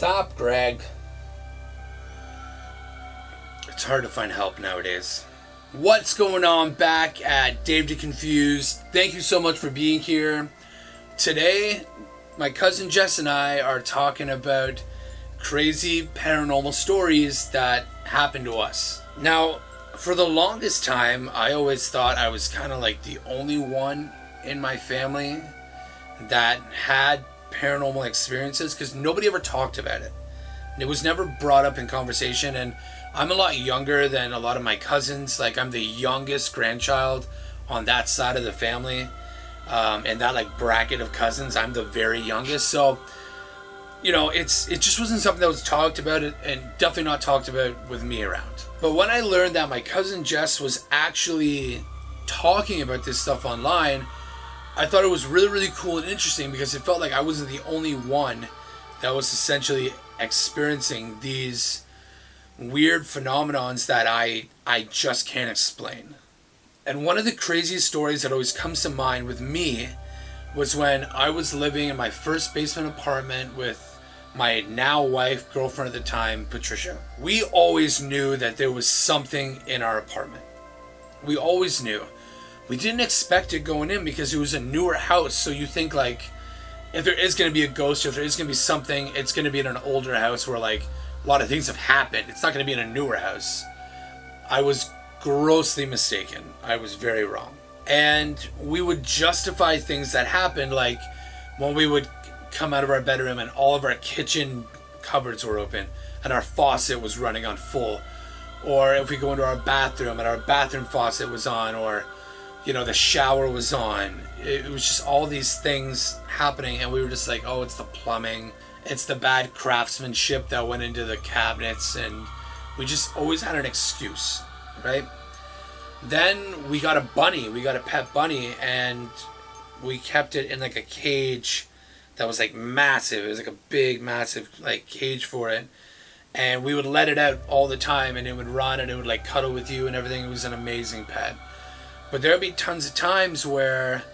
up, Greg? It's hard to find help nowadays. What's going on back at Dave the Confused? Thank you so much for being here. Today, my cousin Jess and I are talking about crazy paranormal stories that happened to us. Now, for the longest time, I always thought I was kind of like the only one in my family that had paranormal experiences because nobody ever talked about it. It was never brought up in conversation, and I'm a lot younger than a lot of my cousins. Like, I'm the youngest grandchild on that side of the family, and that like bracket of cousins, I'm the very youngest. So, you know, it just wasn't something that was talked about, and definitely not talked about with me around. But when I learned that my cousin Jess was actually talking about this stuff online, I thought it was really, really cool and interesting because it felt like I wasn't the only one that was essentially experiencing these weird phenomenons that I just can't explain. And one of the craziest stories that always comes to mind with me was when I was living in my first basement apartment with my now wife, girlfriend at the time, Patricia. We always knew that there was something in our apartment. We always knew. We didn't expect it going in because it was a newer house, so you think like if there is going to be a ghost, if there is going to be something, it's going to be in an older house where like a lot of things have happened. It's not going to be in a newer house. I was grossly mistaken. I was very wrong. And we would justify things that happened, like when we would come out of our bedroom and all of our kitchen cupboards were open and our faucet was running on full. Or if we go into our bathroom and our bathroom faucet was on, or you know, the shower was on. It was just all these things happening, and we were just like, oh, it's the plumbing. It's the bad craftsmanship that went into the cabinets, and we just always had an excuse, right? Then we got a bunny. We got a pet bunny, and we kept it in like a cage that was like massive. It was like a big, massive like cage for it. And we would let it out all the time, and it would run, and it would like cuddle with you and everything. It was an amazing pet. But there would be tons of times where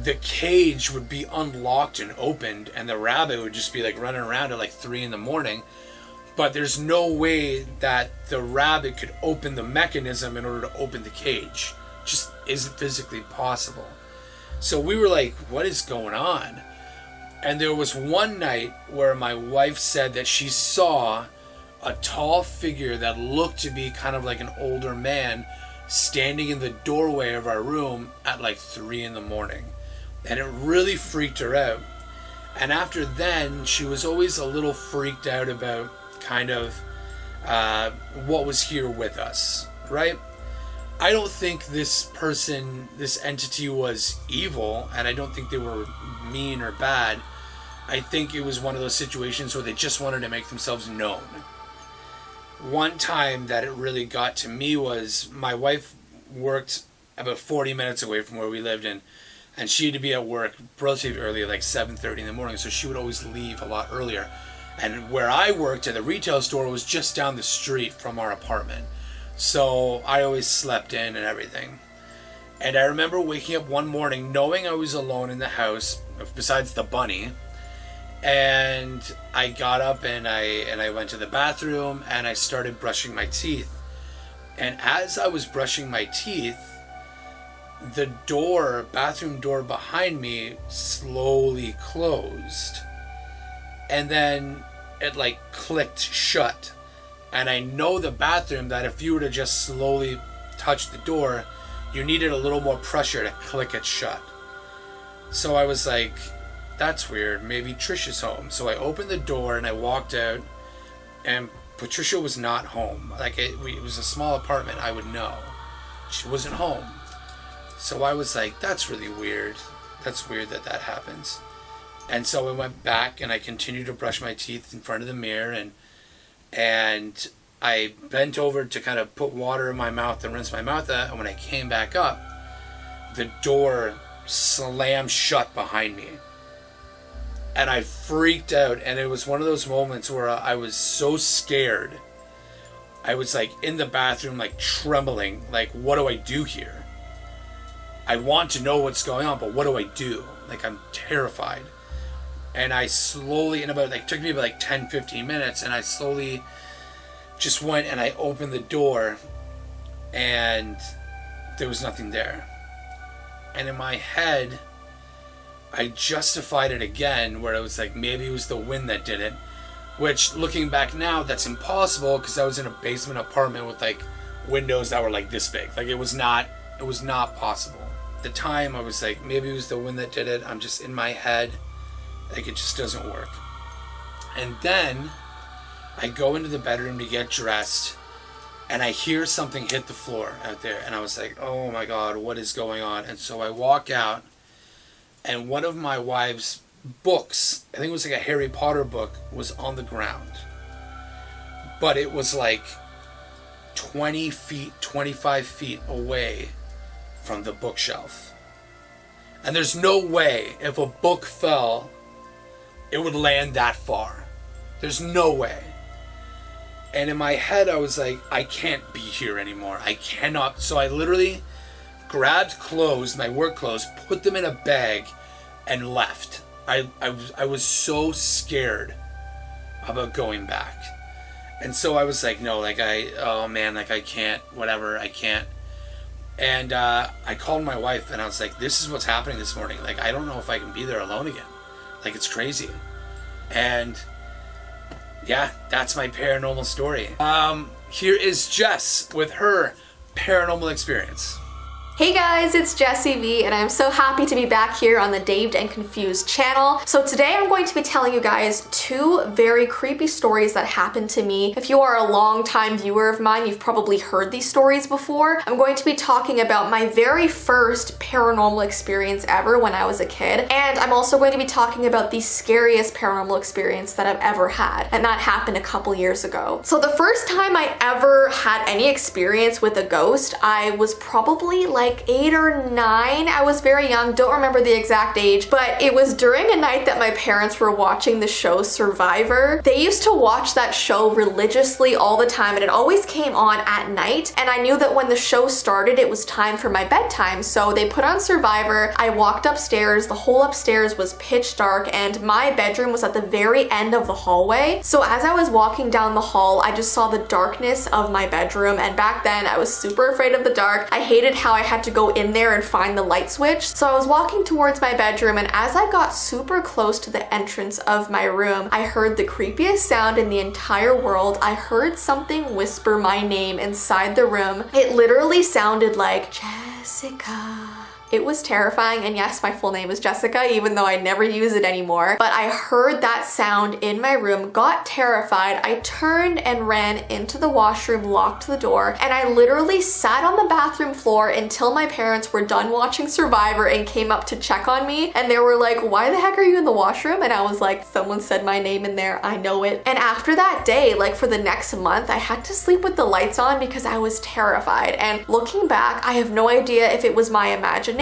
the cage would be unlocked and opened, and the rabbit would just be like running around at like 3 a.m. But there's no way that the rabbit could open the mechanism in order to open the cage. It just isn't physically possible. So we were like, what is going on? And there was one night where my wife said that she saw a tall figure that looked to be kind of like an older man standing in the doorway of our room at like 3 a.m. And it really freaked her out. And after then, she was always a little freaked out about kind of what was here with us, right? I don't think this person, this entity was evil, and I don't think they were mean or bad. I think it was one of those situations where they just wanted to make themselves known. One time that it really got to me was my wife worked about 40 minutes away from where we lived in, and she had to be at work relatively early, like 7:30 in the morning, so she would always leave a lot earlier. And where I worked at the retail store was just down the street from our apartment, so I always slept in and everything. And I remember waking up one morning knowing I was alone in the house, besides the bunny. And I got up and I went to the bathroom and I started brushing my teeth. And as I was brushing my teeth, the bathroom door behind me slowly closed. And then it like clicked shut. And I know the bathroom that if you were to just slowly touch the door, you needed a little more pressure to click it shut. So I was like, that's weird, maybe Trisha's home. So I opened the door and I walked out, and Patricia was not home. Like it was a small apartment, I would know. She wasn't home. So I was like, that's really weird. That's weird that happens. And so I went back and I continued to brush my teeth in front of the mirror, and I bent over to kind of put water in my mouth and rinse my mouth out, and when I came back up, the door slammed shut behind me. And I freaked out, and it was one of those moments where I was so scared. I was like in the bathroom, like trembling, like what do I do here? I want to know what's going on, but what do I do? Like I'm terrified. And I slowly, it took me about 10-15 minutes, and I slowly just went and I opened the door, and there was nothing there. And in my head, I justified it again, where I was like, maybe it was the wind that did it. Which, looking back now, that's impossible, because I was in a basement apartment with windows that were this big. It was not possible. At the time, I was like, maybe it was the wind that did it. I'm just in my head. It just doesn't work. And then I go into the bedroom to get dressed, and I hear something hit the floor out there. And I was like, oh my God, what is going on? And so I walk out, and one of my wife's books, I think it was a Harry Potter book, was on the ground. But it was 20 feet, 25 feet away from the bookshelf. And there's no way, if a book fell, it would land that far. There's no way. And in my head, I was like, I can't be here anymore. I cannot. So I literally grabbed clothes, my work clothes, put them in a bag, and left. I was so scared about going back. And so I was like, no, I can't, whatever, I can't. And I called my wife, and I was like, this is what's happening this morning. I don't know if I can be there alone again. It's crazy. And yeah, that's my paranormal story. Here is Jess with her paranormal experience. Hey guys, it's Jessii Vee, and I'm so happy to be back here on the Dazed and Confused channel. So today I'm going to be telling you guys two very creepy stories that happened to me. If you are a long-time viewer of mine, you've probably heard these stories before. I'm going to be talking about my very first paranormal experience ever when I was a kid, and I'm also going to be talking about the scariest paranormal experience that I've ever had, and that happened a couple years ago. So the first time I ever had any experience with a ghost, I was probably 8 or 9. I was very young, don't remember the exact age, but it was during a night that my parents were watching the show Survivor. They used to watch that show religiously all the time, and it always came on at night, and I knew that when the show started it was time for my bedtime, so they put on Survivor. I walked upstairs, the whole upstairs was pitch dark, and my bedroom was at the very end of the hallway. So as I was walking down the hall, I just saw the darkness of my bedroom, and back then I was super afraid of the dark. I hated how I had to go in there and find the light switch. So I was walking towards my bedroom, and as I got super close to the entrance of my room, I heard the creepiest sound in the entire world. I heard something whisper my name inside the room. It literally sounded like Jessica. It was terrifying, and yes, my full name is Jessica, even though I never use it anymore. But I heard that sound in my room, got terrified. I turned and ran into the washroom, locked the door, and I literally sat on the bathroom floor until my parents were done watching Survivor and came up to check on me. And they were like, why the heck are you in the washroom? And I was like, someone said my name in there, I know it. And after that day, for the next month, I had to sleep with the lights on because I was terrified. And looking back, I have no idea if it was my imagination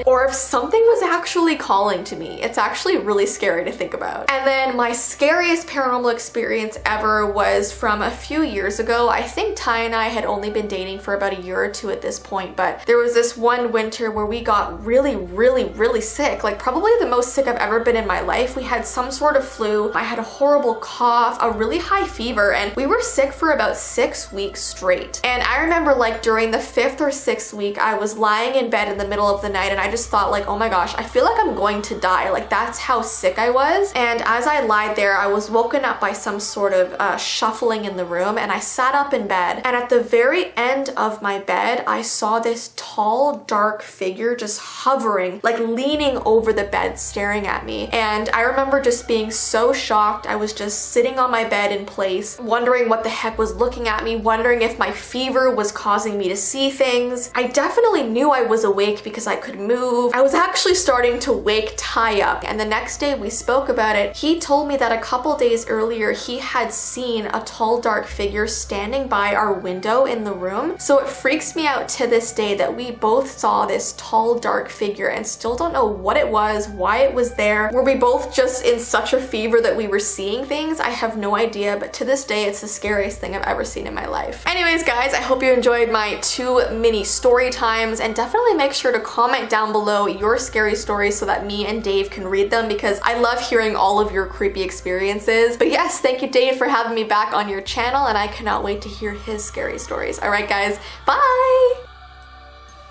or if something was actually calling to me. It's actually really scary to think about. And then my scariest paranormal experience ever was from a few years ago. I think Ty and I had only been dating for about a year or two at this point, but there was this one winter where we got really sick, probably the most sick I've ever been in my life. We had some sort of flu. I had a horrible cough, a really high fever, and we were sick for about 6 weeks straight. And I remember during the 5th or 6th week, I was lying in bed in the middle of the night, and I just thought oh my gosh, I feel like I'm going to die. That's how sick I was. And as I lied there, I was woken up by some sort of shuffling in the room, and I sat up in bed, and at the very end of my bed, I saw this tall, dark figure just hovering, leaning over the bed, staring at me. And I remember just being so shocked. I was just sitting on my bed in place, wondering what the heck was looking at me, wondering if my fever was causing me to see things. I definitely knew I was awake because I could move. I was actually starting to wake Ty up, and the next day we spoke about it. He told me that a couple days earlier he had seen a tall dark figure standing by our window in the room. So it freaks me out to this day that we both saw this tall dark figure and still don't know what it was, why it was there. Were we both just in such a fever that we were seeing things? I have no idea, but to this day it's the scariest thing I've ever seen in my life. Anyways guys, I hope you enjoyed my 2 mini story times, and definitely make sure to comment down below your scary stories so that me and Dave can read them, because I love hearing all of your creepy experiences. But yes, thank you, Dave, for having me back on your channel, and I cannot wait to hear his scary stories. All right, guys, bye!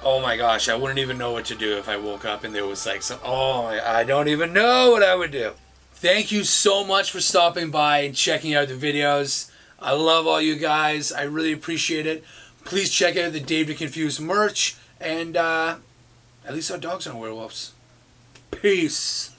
Oh my gosh, I wouldn't even know what to do if I woke up and there was like some, I don't even know what I would do. Thank you so much for stopping by and checking out the videos. I love all you guys. I really appreciate it. Please check out the Dave the Confused merch, and at least our dogs aren't werewolves. Peace.